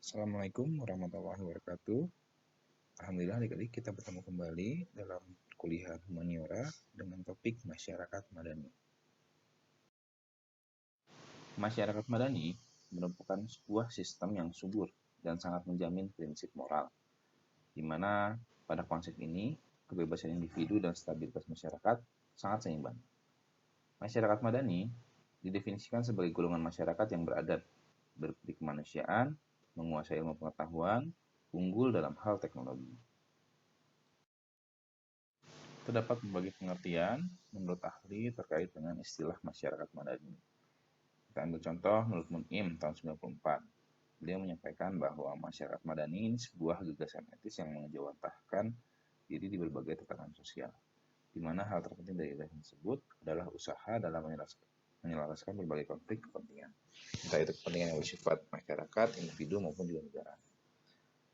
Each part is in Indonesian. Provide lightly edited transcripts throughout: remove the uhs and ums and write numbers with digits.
Assalamualaikum warahmatullahi wabarakatuh. Alhamdulillah adik-adik kita bertemu kembali dalam kuliah humaniora dengan topik masyarakat madani. Masyarakat madani merupakan sebuah sistem yang subur dan sangat menjamin prinsip moral, di mana pada konsep ini kebebasan individu dan stabilitas masyarakat sangat seimbang. Masyarakat madani didefinisikan sebagai golongan masyarakat yang beradab, berbudi kemanusiaan, menguasai ilmu pengetahuan, unggul dalam hal teknologi. Terdapat berbagai pengertian menurut ahli terkait dengan istilah masyarakat madani. Kita ambil contoh menurut Mun'im tahun 94. Beliau menyampaikan bahwa masyarakat madani ini sebuah gagasan etis yang mengejawantahkan diri di berbagai tatanan sosial, di mana hal terpenting dari gagasan tersebut adalah usaha dalam menyelaraskan berbagai konflik kepentingan, entah itu kepentingan yang bersifat masyarakat, individu maupun juga negara.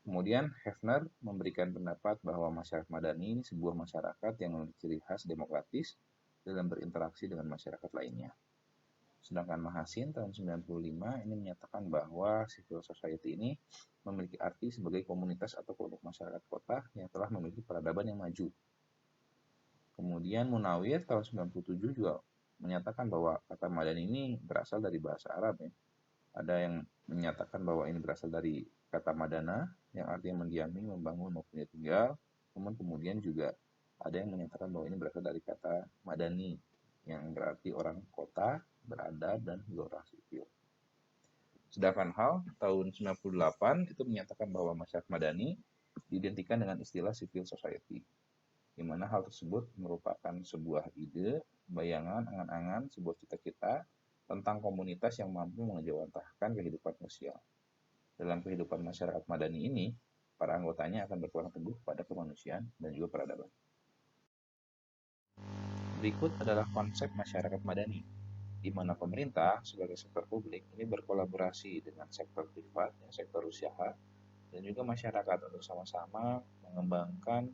Kemudian Hefner memberikan pendapat bahwa masyarakat madani ini sebuah masyarakat yang memiliki ciri khas demokratis dalam berinteraksi dengan masyarakat lainnya. Sedangkan Mahasin tahun 95 ini menyatakan bahwa civil society ini memiliki arti sebagai komunitas atau kelompok masyarakat kota yang telah memiliki peradaban yang maju. Kemudian Munawir tahun 97 juga menyatakan bahwa kata madani ini berasal dari bahasa Arab ya. Ada yang menyatakan bahwa ini berasal dari kata madana yang artinya mendiami, membangun maupun tinggal. Namun kemudian juga ada yang menyatakan bahwa ini berasal dari kata madani yang berarti orang kota, beradab, dan juga orang sipil. Sedangkan Hal tahun 98 itu menyatakan bahwa masyarakat madani diidentikan dengan istilah civil society, di mana hal tersebut merupakan sebuah ide, bayangan, angan-angan, sebuah cita-cita tentang komunitas yang mampu mengejawantahkan kehidupan sosial. Dalam kehidupan masyarakat madani ini, para anggotanya akan berpegang teguh pada kemanusiaan dan juga peradaban. Berikut adalah konsep masyarakat madani, di mana pemerintah sebagai sektor publik ini berkolaborasi dengan sektor privat, sektor usaha, dan juga masyarakat untuk sama-sama mengembangkan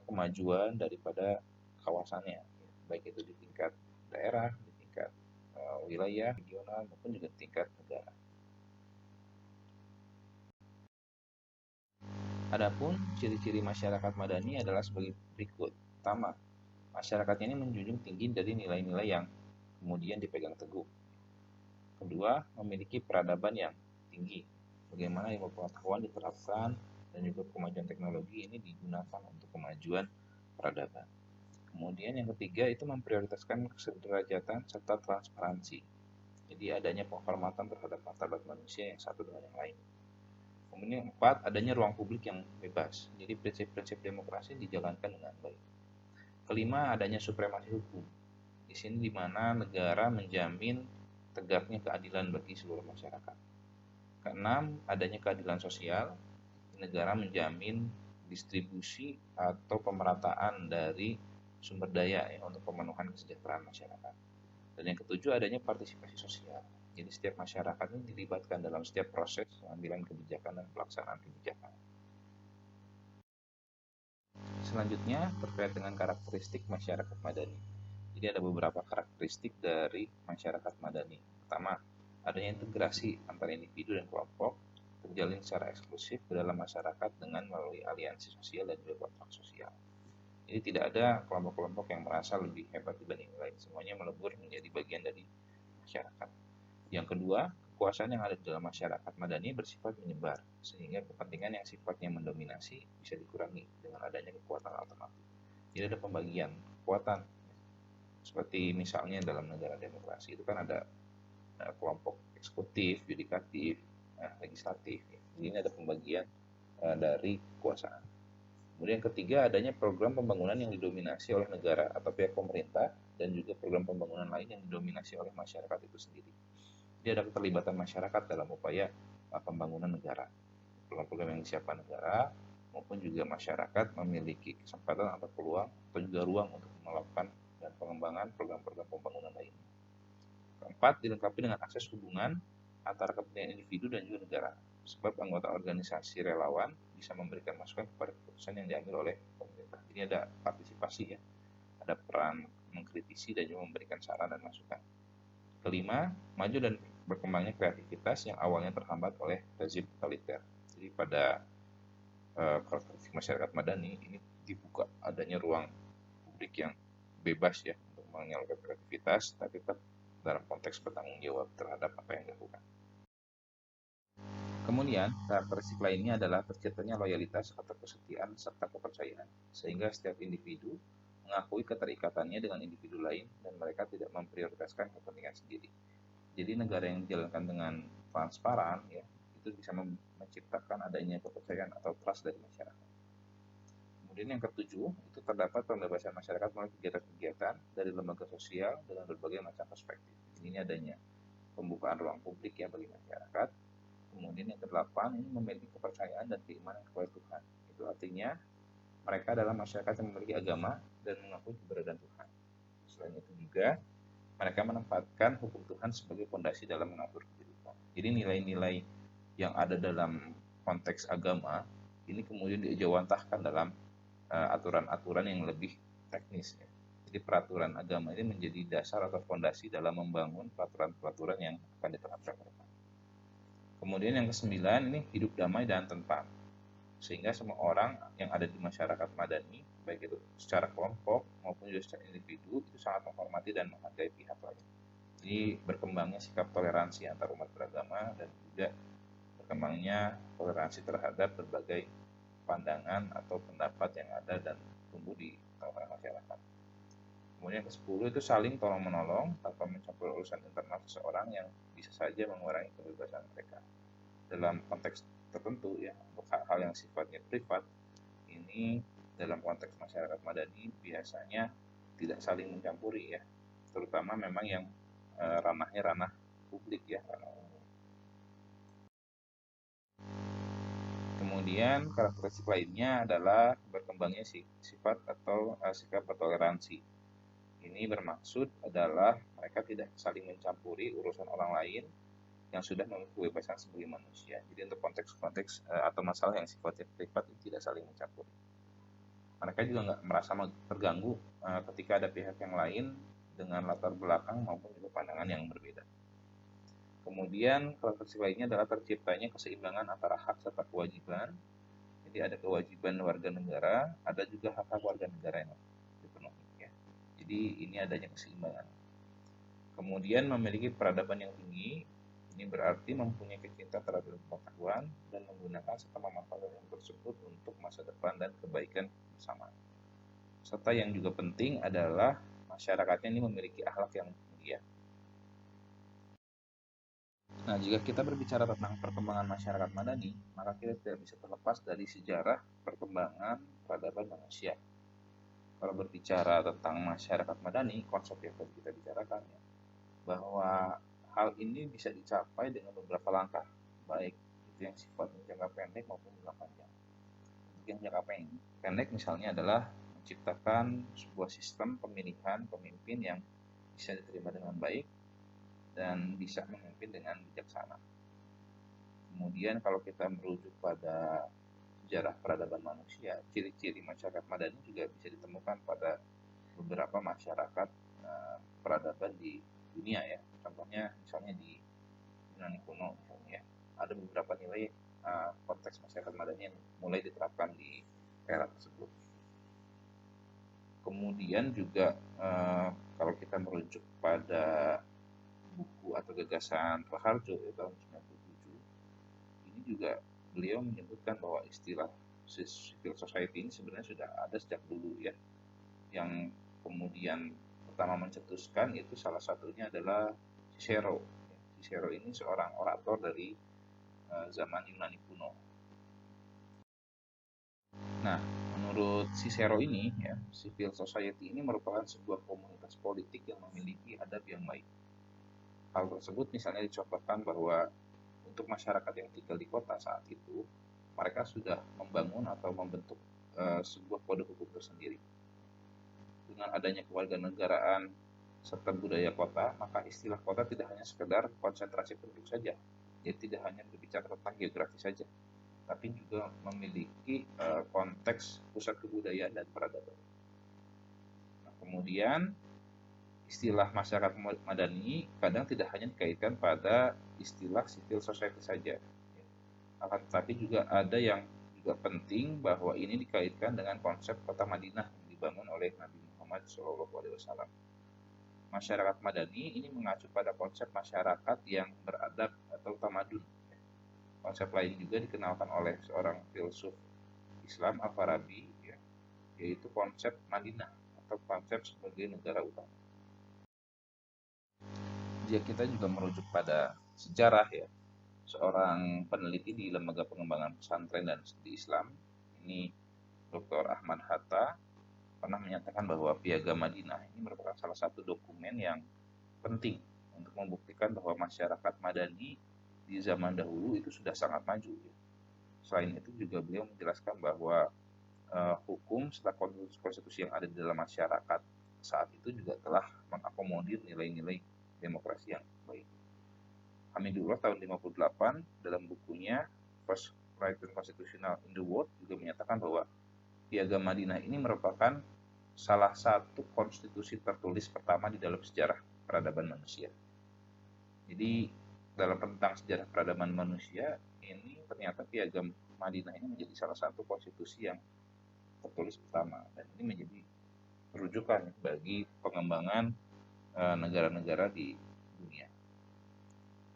kemajuan daripada kawasannya, baik itu di tingkat daerah, di tingkat wilayah, regional, maupun juga tingkat negara. Adapun ciri-ciri masyarakat madani adalah sebagai berikut. Pertama, masyarakat ini menjunjung tinggi dari nilai-nilai yang kemudian dipegang teguh. Kedua, memiliki peradaban yang tinggi. Bagaimana ilmu pengetahuan diterapkan dan juga kemajuan teknologi ini digunakan untuk kemajuan peradaban. Kemudian yang ketiga itu memprioritaskan kesederajatan serta transparansi. Jadi adanya penghormatan terhadap martabat manusia yang satu dengan yang lain. Kemudian yang keempat, adanya ruang publik yang bebas. Jadi prinsip-prinsip demokrasi dijalankan dengan baik. Kelima, adanya supremasi hukum. Di sini di mana negara menjamin tegaknya keadilan bagi seluruh masyarakat. Keenam, adanya keadilan sosial. Negara menjamin distribusi atau pemerataan dari sumber daya ya, untuk pemenuhan kesejahteraan masyarakat. Dan yang ketujuh, adanya partisipasi sosial. Jadi setiap masyarakat ini dilibatkan dalam setiap proses pengambilan kebijakan dan pelaksanaan kebijakan. Selanjutnya terkait dengan karakteristik masyarakat madani. Jadi ada beberapa karakteristik dari masyarakat madani. Pertama, adanya integrasi antara individu dan kelompok terjalin secara eksklusif ke dalam masyarakat dengan melalui aliansi sosial dan juga kontrak sosial. Jadi tidak ada kelompok-kelompok yang merasa lebih hebat dibanding yang lain. Semuanya melebur menjadi bagian dari masyarakat. Yang kedua, kekuasaan yang ada di dalam masyarakat madani bersifat menyebar, sehingga kepentingan yang sifatnya mendominasi bisa dikurangi dengan adanya kekuatan alternatif. Jadi ada pembagian kekuatan. Seperti misalnya dalam negara demokrasi itu kan ada kelompok eksekutif, yudikatif, legislatif. Jadi ini ada pembagian dari kekuasaan. Kemudian yang ketiga, adanya program pembangunan yang didominasi oleh negara atau pihak pemerintah dan juga program pembangunan lain yang didominasi oleh masyarakat itu sendiri. Jadi ada keterlibatan masyarakat dalam upaya pembangunan negara. Program-program yang disiapkan negara maupun juga masyarakat memiliki kesempatan atau peluang atau juga ruang untuk melakukan dan pengembangan program-program pembangunan lainnya. Keempat, dilengkapi dengan akses hubungan antara kepentingan individu dan juga negara. Sebab anggota organisasi relawan bisa memberikan masukan kepada keputusan yang diambil oleh pemerintah. Jadi ada partisipasi ya, ada peran mengkritisi dan juga memberikan saran dan masukan. Kelima, maju dan berkembangnya kreativitas yang awalnya terhambat oleh rezim totaliter. Jadi pada karakteristik masyarakat madani ini dibuka adanya ruang publik yang bebas ya untuk menyalurkan kreativitas, tapi tetap dalam konteks bertanggung jawab terhadap apa yang dilakukan. Kemudian, karakteristik lainnya adalah terciptanya loyalitas atau kesetiaan serta kepercayaan, sehingga setiap individu mengakui keterikatannya dengan individu lain dan mereka tidak memprioritaskan kepentingan sendiri. Jadi negara yang dijalankan dengan transparan ya, itu bisa menciptakan adanya kepercayaan atau trust dari masyarakat. Kemudian yang ketujuh, itu terdapat pembebasan masyarakat melalui kegiatan-kegiatan dari lembaga sosial dengan berbagai macam perspektif. Ini adanya pembukaan ruang publik ya bagi masyarakat. Kemudian yang kedelapan, ini memiliki kepercayaan dan keimanan kepada Tuhan. Itu artinya mereka adalah masyarakat yang memiliki agama dan mengakui keberadaan Tuhan. Selain itu juga, mereka menempatkan hukum Tuhan sebagai fondasi dalam mengatur kehidupan. Jadi nilai-nilai yang ada dalam konteks agama, ini kemudian diejawantahkan dalam aturan-aturan yang lebih teknis ya. Jadi peraturan agama ini menjadi dasar atau fondasi dalam membangun peraturan-peraturan yang akan diterapkan ke depan. Kemudian yang kesembilan ini hidup damai dan tentram. Sehingga semua orang yang ada di masyarakat madani, baik itu secara kelompok maupun juga secara individu, itu sangat menghormati dan menghargai pihak lain. Jadi berkembangnya sikap toleransi antar umat beragama dan juga berkembangnya toleransi terhadap berbagai pandangan atau pendapat yang ada dan tumbuh di tengah masyarakat. Kemudian yang ke-10 itu saling tolong-menolong tanpa mencampur urusan internal seseorang yang bisa saja mengurangi kebebasan mereka. Dalam konteks tertentu ya, untuk hal-hal yang sifatnya privat, ini dalam konteks masyarakat madani biasanya tidak saling mencampuri ya, terutama memang yang ranahnya ranah publik ya, ranah umum. Kemudian karakteristik lainnya adalah berkembangnya sifat atau sikap bertoleransi. Ini bermaksud adalah mereka tidak saling mencampuri urusan orang lain yang sudah memiliki kebebasan sebagai manusia. Jadi untuk konteks-konteks atau masalah yang sifatnya privat itu tidak saling mencampuri. Mereka juga nggak merasa terganggu ketika ada pihak yang lain dengan latar belakang maupun juga pandangan yang berbeda. Kemudian karakteristik lainnya adalah terciptanya keseimbangan antara hak serta kewajiban. Jadi ada kewajiban warga negara, ada juga hak-hak warga negara yang dipenuhi. Ya. Jadi ini adanya keseimbangan. Kemudian memiliki peradaban yang tinggi, ini berarti mempunyai kecintaan terhadap pengetahuan dan menggunakan serta memanfaatkan yang tersebut untuk masa depan dan kebaikan bersama. Serta yang juga penting adalah masyarakatnya ini memiliki akhlak yang mulia. Nah, jika kita berbicara tentang perkembangan masyarakat madani, maka kita tidak bisa terlepas dari sejarah perkembangan peradaban manusia. Kalau berbicara tentang masyarakat madani, konsep yang tadi kita bicarakan ya, bahwa hal ini bisa dicapai dengan beberapa langkah, baik itu yang sifatnya jangka pendek maupun jangka panjang. Untuk yang jangka pendek misalnya adalah menciptakan sebuah sistem pemilihan pemimpin yang bisa diterima dengan baik dan bisa memimpin dengan bijaksana. Kemudian kalau kita merujuk pada sejarah peradaban manusia, ciri-ciri masyarakat madani juga bisa ditemukan pada beberapa masyarakat peradaban di dunia ya. Contohnya misalnya di Yunani kuno misalnya ya, ada beberapa nilai konteks masyarakat madani yang mulai diterapkan di era tersebut. Kemudian juga kalau kita merujuk pada buku atau gagasan Raharjo ya, tahun 97, ini juga beliau menyebutkan bahwa istilah civil society ini sebenarnya sudah ada sejak dulu ya. Yang kemudian pertama mencetuskan itu salah satunya adalah Cicero. Cicero ini seorang orator dari zaman Yunani kuno. Nah, menurut Cicero ini ya, civil society ini merupakan sebuah komunitas politik yang memiliki adab yang baik. Hal tersebut misalnya dicontohkan bahwa untuk masyarakat yang tinggal di kota saat itu, mereka sudah membangun atau membentuk sebuah kode hukum tersendiri. Dengan adanya kewarganegaraan serta budaya kota, maka istilah kota tidak hanya sekedar konsentrasi penduduk saja. Jadi tidak hanya berbicara tentang geografi saja, tapi juga memiliki konteks pusat kebudayaan dan peradaban. Nah, kemudian istilah masyarakat madani kadang tidak hanya dikaitkan pada istilah civil society saja, akan tetapi juga ada yang juga penting bahwa ini dikaitkan dengan konsep kota Madinah yang dibangun oleh Nabi Muhammad SAW. Masyarakat madani ini mengacu pada konsep masyarakat yang beradab atau tamadun. Konsep lain juga dikenalkan oleh seorang filsuf Islam Al-Farabi, yaitu konsep Madinah atau konsep sebagai negara utama. Jika kita juga merujuk pada sejarah, seorang peneliti di Lembaga Pengembangan Pesantren dan Studi Islam, ini Dr. Ahmad Hatta, pernah menyatakan bahwa Piagam Madinah ini merupakan salah satu dokumen yang penting untuk membuktikan bahwa masyarakat Madani di zaman dahulu itu sudah sangat maju. Selain itu juga beliau menjelaskan bahwa hukum serta konstitusi yang ada di dalam masyarakat saat itu juga telah mengakomodir nilai-nilai demokrasi yang baik. Hamidullah tahun 58 dalam bukunya First Written Constitutional in the World juga menyatakan bahwa Piagam Madinah ini merupakan salah satu konstitusi tertulis pertama di dalam sejarah peradaban manusia. Jadi dalam tentang sejarah peradaban manusia ini ternyata Piagam Madinah ini menjadi salah satu konstitusi yang tertulis pertama, dan ini menjadi rujukan bagi pengembangan negara-negara di dunia.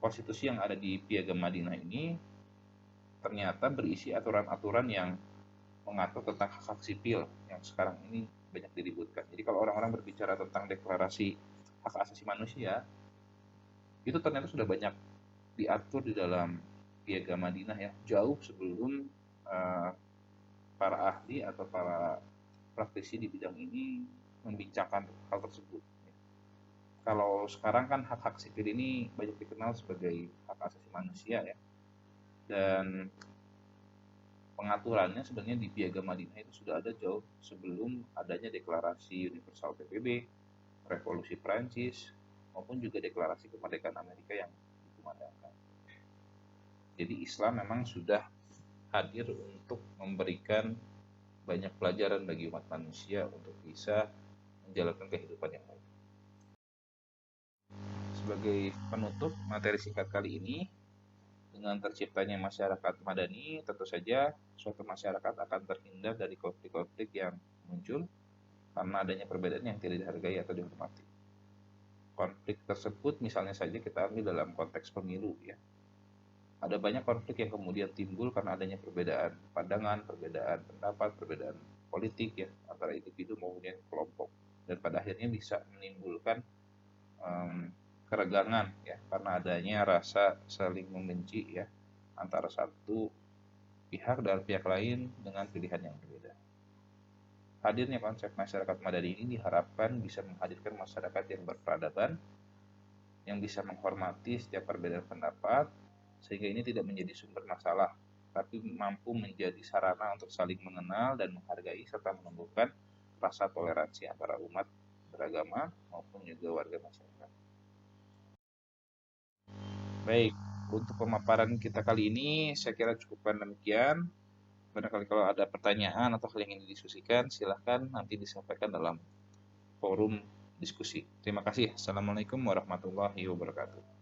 Konstitusi yang ada di Piagam Madinah ini ternyata berisi aturan-aturan yang mengatur tentang hak-hak sipil yang sekarang ini banyak diributkan. Jadi kalau orang-orang berbicara tentang deklarasi hak asasi manusia, itu ternyata sudah banyak diatur di dalam Piagam Madinah ya, jauh sebelum para ahli atau para praktisi di bidang ini membincangkan hal tersebut. Kalau sekarang kan hak-hak sipil ini banyak dikenal sebagai hak asasi manusia ya, dan pengaturannya sebenarnya di Piagam Madinah itu sudah ada jauh sebelum adanya Deklarasi Universal PBB, Revolusi Prancis, maupun juga Deklarasi Kemerdekaan Amerika yang dikumandangkan. Jadi Islam memang sudah hadir untuk memberikan banyak pelajaran bagi umat manusia untuk bisa menjalankan kehidupan yang baik. Sebagai penutup materi singkat kali ini, dengan terciptanya masyarakat madani, tentu saja suatu masyarakat akan terhindar dari konflik-konflik yang muncul karena adanya perbedaan yang tidak dihargai atau dihormati. Konflik tersebut misalnya saja kita ambil dalam konteks pemilu ya. Ada banyak konflik yang kemudian timbul karena adanya perbedaan pandangan, perbedaan pendapat, perbedaan politik ya antara individu maupun kelompok, dan pada akhirnya bisa menimbulkan keregangan ya karena adanya rasa saling membenci ya antara satu pihak dan pihak lain dengan pilihan yang berbeda. Hadirnya konsep masyarakat madani ini diharapkan bisa menghadirkan masyarakat yang berperadaban, yang bisa menghormati setiap perbedaan pendapat, sehingga ini tidak menjadi sumber masalah, tapi mampu menjadi sarana untuk saling mengenal dan menghargai serta menumbuhkan rasa toleransi antara umat beragama maupun juga warga masyarakat. Baik, untuk pemaparan kita kali ini saya kira cukupkan demikian. Barangkali kalau ada pertanyaan atau hal yang ingin didiskusikan, silahkan nanti disampaikan dalam forum diskusi. Terima kasih. Assalamualaikum warahmatullahi wabarakatuh.